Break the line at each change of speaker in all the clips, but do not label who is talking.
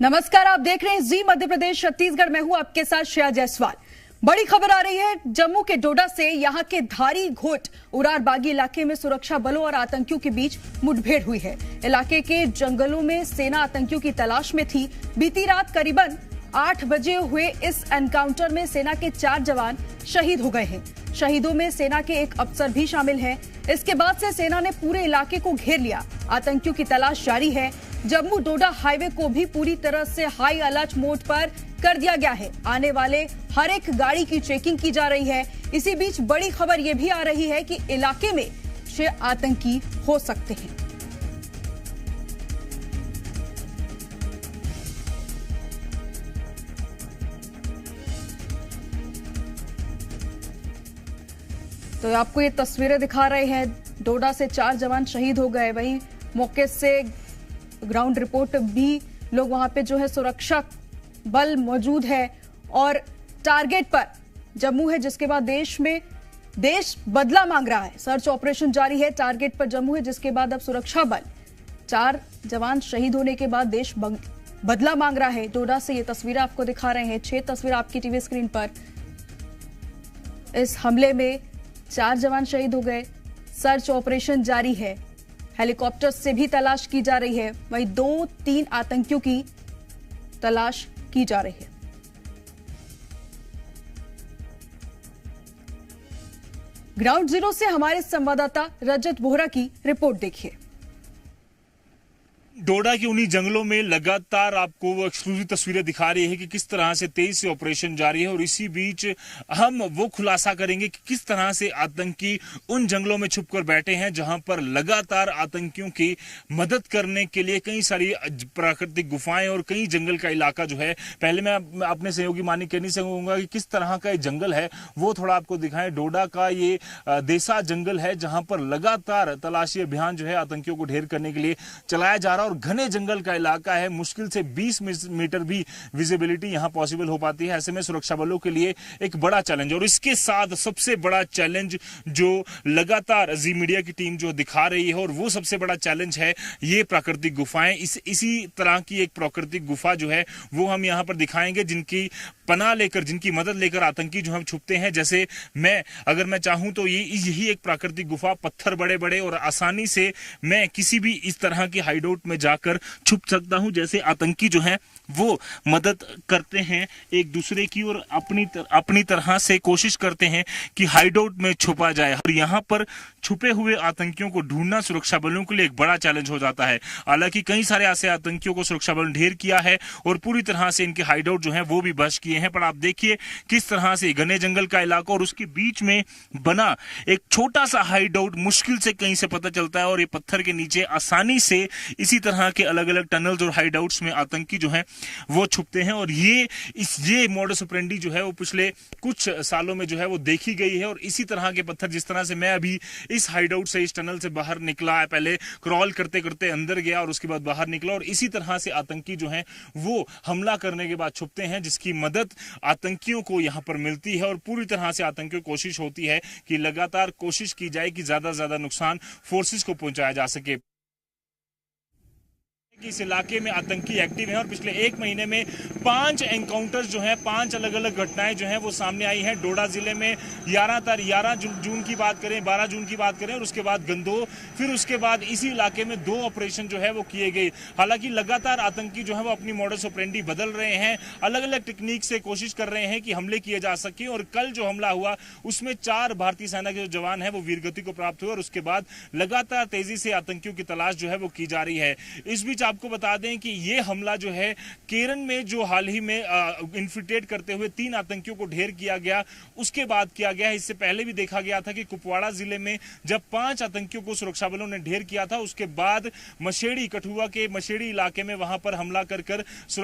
नमस्कार, आप देख रहे हैं जी मध्य प्रदेश छत्तीसगढ़। मैं हूं आपके साथ श्रेया जायसवाल। बड़ी खबर आ रही है जम्मू के डोडा से। यहां के धारी घोट उरार बागी इलाके में सुरक्षा बलों और आतंकियों के बीच मुठभेड़ हुई है। इलाके के जंगलों में सेना आतंकियों की तलाश में थी। बीती रात करीबन 8 बजे हुए इस एनकाउंटर में सेना के 4 जवान शहीद हो गए हैं। शहीदों में सेना के एक अफसर भी शामिल हैं। इसके बाद से सेना ने पूरे इलाके को घेर लिया। आतंकियों की तलाश जारी है। जम्मू डोडा हाईवे को भी पूरी तरह से हाई अलर्ट मोड पर कर दिया गया है। आने वाले हर एक गाड़ी की चेकिंग की जा रही है। इसी बीच बड़ी खबर यह भी आ रही है कि इलाके में 6 आतंकी हो सकते हैं। तो आपको ये तस्वीरें दिखा रहे हैं। डोडा से 4 जवान शहीद हो गए। वहीं मौके से ग्राउंड रिपोर्ट भी लोग वहां पे जो है सुरक्षा बल मौजूद है और टारगेट पर जम्मू है, जिसके बाद देश बदला मांग रहा है। सर्च ऑपरेशन जारी है। टारगेट पर जम्मू है, जिसके बाद अब सुरक्षा बल 4 जवान शहीद होने के बाद देश बदला मांग रहा है। डोडा से ये तस्वीरें आपको दिखा रहे हैं। 6 तस्वीर आपकी टीवी स्क्रीन पर। इस हमले में 4 जवान शहीद हो गए। सर्च ऑपरेशन जारी है। हेलीकॉप्टर से भी तलाश की जा रही है। वहीं 2-3 आतंकियों की तलाश की जा रही है। ग्राउंड जीरो से हमारे संवाददाता रजत बोहरा की रिपोर्ट देखिए।
डोडा के उन्हीं जंगलों में लगातार आपको वो एक्सक्लूसिव तस्वीरें दिखा रही है कि किस तरह से तेज से ऑपरेशन जारी है। और इसी बीच हम वो खुलासा करेंगे कि किस तरह से आतंकी उन जंगलों में छुपकर बैठे हैं जहां पर लगातार आतंकियों की मदद करने के लिए कई सारी प्राकृतिक गुफाएं और कई जंगल का इलाका जो है। पहले मैं अपने सहयोगी मानिक कहनी से कहूंगा कि किस तरह का ये जंगल है वो थोड़ा आपको दिखाएं। डोडा का ये देसा जंगल है जहां पर लगातार तलाशी अभियान जो है आतंकियों को ढेर करने के लिए चलाया जा रहा है। और घने जंगल का इलाका है। मुश्किल से 20 मीटर भी विजिबिलिटी यहां पॉसिबल हो पाती है। ऐसे में सुरक्षा बलों के लिए एक बड़ा चैलेंज। और इसके साथ सबसे बड़ा चैलेंज जो लगातार जी मीडिया की टीम जो दिखा रही है, और वो सबसे बड़ा चैलेंज है ये प्राकृतिक गुफाएं। इसी तरह की एक प्राकृतिक गुफा जो है वो हम यहां पर दिखाएंगे, जिनकी पनाह लेकर, जिनकी मदद लेकर आतंकी जो हम छुपते हैं। जैसे अगर मैं चाहूं तो यही एक प्राकृतिक गुफा, पत्थर बड़े बड़े, और आसानी से मैं किसी भी इस तरह की हाइडआउट में जाकर छुप सकता हूं। जैसे आतंकी जो हैं वो मदद करते हैं एक दूसरे की, और अपनी तरह से कोशिश करते हैं कि हाइडआउट में छुपा जाए। और यहां पर छुपे हुए आतंकियों को ढूंढना सुरक्षा बलों के लिए एक बड़ा चैलेंज हो जाता है। हालांकि कई सारे ऐसे आतंकियों को सुरक्षा बलों ने ढेर किया है और पूरी तरह से इनके हाइडआउट जो है वो भी बच किए हैं। पर आप देखिए किस तरह से घने जंगल का इलाका और उसके बीच में बना एक छोटा सा हाइडआउट मुश्किल से कहीं से पता चलता है। और ये पत्थर के नीचे आसानी से इसी तरह के अलग अलग टनल्स और हाइडआउट्स में आतंकी जो हैं वो छुपते हैं। और ये मॉडस ऑपरेंडी जो है वो पिछले कुछ सालों में जो है वो देखी गई है। और इसी तरह के पत्थर, जिस तरह से मैं अभी इस हाइडआउट से, इस टनल से बाहर निकला है, पहले क्रॉल करते करते अंदर गया और उसके बाद बाहर निकला, और इसी तरह से आतंकी जो हैं वो हमला करने के बाद छुपते हैं, जिसकी मदद आतंकियों को यहां पर मिलती है। और पूरी तरह से आतंकियों की कोशिश होती है कि लगातार कोशिश की जाए कि ज्यादा से ज्यादा नुकसान फोर्सेस को पहुंचाया जा सके। इस इलाके में आतंकी एक्टिव हैं और पिछले 1 महीने में 5 एनकाउंटर्स जो हैं, 5 अलग अलग घटनाएं जो हैं वो सामने आई हैं। डोडा जिले में 11 जून की बात करें, 12 जून की बात करें, और उसके बाद गंदो, फिर उसके बाद इसी इलाके में 2 ऑपरेशन जो है वो किए गए। हालांकि लगातार आतंकी जो है वो अपनी मॉडस ऑपरेंडी बदल रहे हैं, अलग अलग टेक्निक से कोशिश कर रहे हैं कि हमले किए जा सके। और कल जो हमला हुआ उसमें 4 भारतीय सेना के जो जवान हैं वो वीरगति को प्राप्त हुए। और उसके बाद लगातार तेजी से आतंकियों की तलाश जो है वो की जा रही है। इस बीच आपको बता दें कि ये हमला जो है केरन में जो हाल ही में इन्फिल्ट्रेट करते हुए 3 आतंकियों को ढेर किया गया, उसके बाद किया गया। इससे पहले भी देखा गया था कि कुपवाड़ा जिले में जब 5 आतंकियों को सुरक्षा बलों ने ढेर किया था, उसके बाद कठुआ के मशेड़ी इलाके में वहां पर हमला कर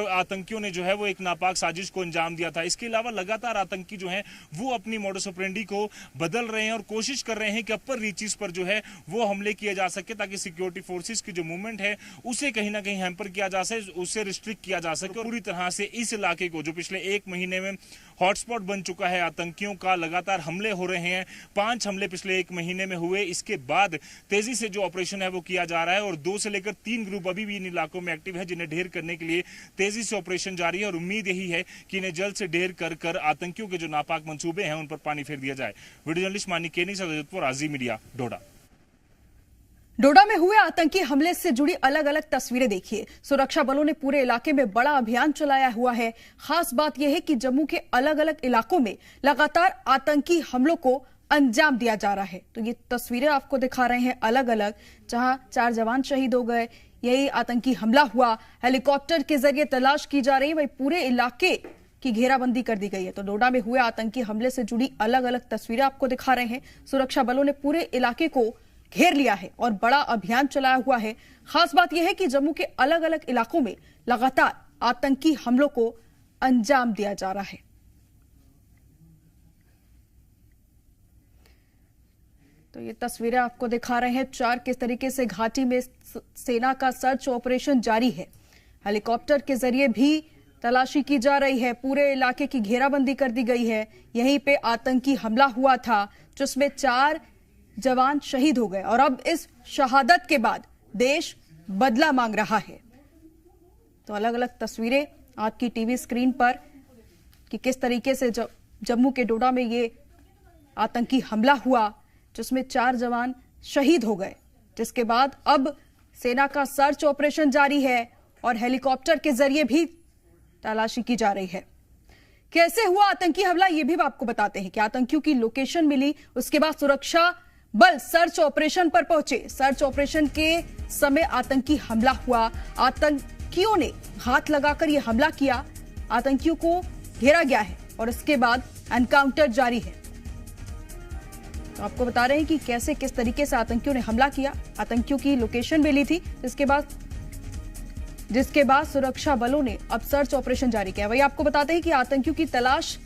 आतंकियों ने जो है वो एक नापाक साजिश को अंजाम दिया था। इसके अलावा लगातार आतंकी जो है वो अपनी मॉडस ऑपरेंडी को बदल रहे हैं और कोशिश कर रहे हैं कि अपर रीचेस पर जो है वो हमले किए जा सके, ताकि सिक्योरिटी फोर्सेस की जो मूवमेंट है उसे कहीं कहीं ना कहीं हैम्पर किया जा सके, उससे रिस्ट्रिक्ट किया जा सके और पूरी तरह से इस इलाके को, जो पिछले 1 महीने में हॉटस्पॉट बन चुका है आतंकियों का, लगातार हमले हो रहे हैं, 5 हमले पिछले 1 महीने में हुए, इसके बाद तेजी से जो ऑपरेशन है वो किया जा रहा है और 2 से लेकर 3 ग्रुप अभी भी इन इलाकों में एक्टिव है, जिन्हें ढेर करने के लिए तेजी से ऑपरेशन जारी है और उम्मीद यही है कि इन्हें जल्द से ढेर कर आतंकियों के जो नापाक मंसूबे हैं उन पर पानी फेर दिया जाए। वीडियो जर्नलिस्ट मानी केनी, जी मीडिया, डोडा।
डोडा में हुए आतंकी हमले से जुड़ी अलग अलग तस्वीरें देखिए। सुरक्षा बलों ने पूरे इलाके में बड़ा अभियान चलाया हुआ है। खास बात यह है कि जम्मू के अलग अलग इलाकों में लगातार आतंकी हमलों को अंजाम दिया जा रहा है। तो ये तस्वीरें आपको दिखा रहे हैं अलग अलग, जहां 4 जवान शहीद हो गए, यही आतंकी हमला हुआ, हेलीकॉप्टर के जरिए तलाश की जा रही है, वही पूरे इलाके की घेराबंदी कर दी गई है। तो डोडा में हुए आतंकी हमले से जुड़ी अलग अलग तस्वीरें आपको दिखा रहे हैं। सुरक्षा बलों ने पूरे इलाके को घेर लिया है और बड़ा अभियान चलाया हुआ है। खास बात यह है कि जम्मू के अलग अलग इलाकों में लगातार आतंकी हमलों को अंजाम दिया जा रहा है। तो ये तस्वीरें आपको दिखा रहे हैं 4 किस तरीके से घाटी में सेना का सर्च ऑपरेशन जारी है। हेलीकॉप्टर के जरिए भी तलाशी की जा रही है, पूरे इलाके की घेराबंदी कर दी गई है। यहीं पे आतंकी हमला हुआ था जिसमें 4 जवान शहीद हो गए और अब इस शहादत के बाद देश बदला मांग रहा है। तो अलग अलग तस्वीरें आपकी टीवी स्क्रीन पर कि किस तरीके से जम्मू के डोडा में ये आतंकी हमला हुआ जिसमें 4 जवान शहीद हो गए, जिसके बाद अब सेना का सर्च ऑपरेशन जारी है और हेलीकॉप्टर के जरिए भी तलाशी की जा रही है। कैसे हुआ आतंकी हमला ये भी आपको बताते हैं कि आतंकियों की लोकेशन मिली, उसके बाद सुरक्षा बल सर्च ऑपरेशन पर पहुंचे। सर्च ऑपरेशन के समय आतंकी हमला हुआ, आतंकियों ने हाथ लगाकर यह हमला किया, आतंकियों को घेरा गया है और इसके बाद एनकाउंटर जारी है। तो आपको बता रहे हैं कि कैसे किस तरीके से आतंकियों ने हमला किया। आतंकियों की लोकेशन मिली थी, जिसके बाद सुरक्षा बलों ने अब सर्च ऑपरेशन जारी किया। वही आपको बताते हैं कि आतंकियों की तलाश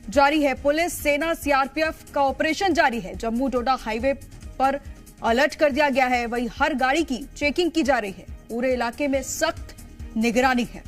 जारी है। पुलिस, सेना, सीआरपीएफ का ऑपरेशन जारी है। जम्मू डोडा हाईवे पर अलर्ट कर दिया गया है। वही हर गाड़ी की चेकिंग की जा रही है। पूरे इलाके में सख्त निगरानी है।